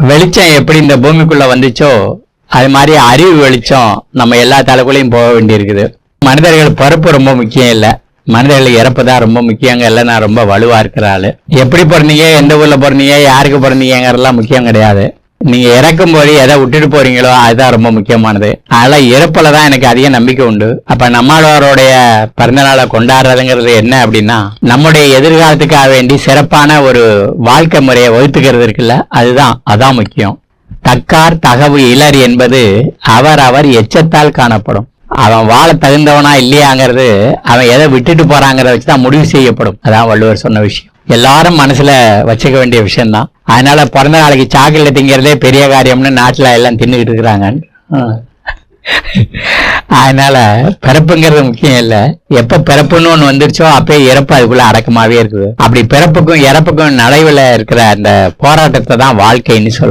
வெளிச்சம் எப்படி இந்த பூமிக்குள்ள வந்துச்சோ அது மாதிரி அறிவு வெளிச்சம் நம்ம எல்லா தலைக்குள்ளேயும் போக வேண்டியிருக்குது. மனிதர்கள் பிறப்பு ரொம்ப முக்கியம் இல்லை, மனிதர்கள் இறப்பு தான் ரொம்ப முக்கியங்க. இல்லை, நான் ரொம்ப வலுவா இருக்கிற ஆளு. எப்படி பிறந்தீங்க, எந்த ஊர்ல பிறந்தீங்க, யாருக்கு பிறந்தீங்கிறதெல்லாம் முக்கியம் கிடையாது. நீங்க இறக்கும் போது எதை விட்டுட்டு போறீங்களோ அதுதான் ரொம்ப முக்கியமானது. அதெல்லாம் இறப்புல தான் எனக்கு அதிக நம்பிக்கை உண்டு. அப்ப நம்மளோடைய பிறந்த நாளை கொண்டாடுறதுங்கிறது என்ன அப்படின்னா, நம்முடைய எதிர்காலத்துக்காக வேண்டி சிறப்பான ஒரு வாழ்க்கை முறையை வகுத்துக்கிறது இருக்குல்ல, அதான் முக்கியம். தக்கார் தகவு இலர் என்பது அவர் அவர் எச்சத்தால் காணப்படும். அவன் வாழ தகுந்தவனா இல்லையாங்கிறது அவன் எதை விட்டுட்டு போறாங்கிறத வச்சுதான் முடிவு செய்யப்படும். அதான் வள்ளுவர் சொன்ன விஷயம். எல்லாரும் மனசுல வச்சுக்க வேண்டிய விஷயம்தான். அதனால பிறந்த நாளைக்கு சாக்லேட் திங்கிறதே பெரிய காரியம்னு நாட்டுல எல்லாம் தின்னுகிட்டு இருக்கிறாங்க. அதனால பிறப்புங்கிறது முக்கியம் இல்ல, எப்ப பிறப்புன்னு ஒண்ணு வந்துருச்சோ அப்பயே இறப்பு அதுக்குள்ள அடக்கமாவே இருக்குது. அப்படி பிறப்புக்கும் இறப்புக்கும் நடுவுல இருக்கிற அந்த போராட்டத்தை தான் வாழ்க்கைன்னு சொல்றோம்.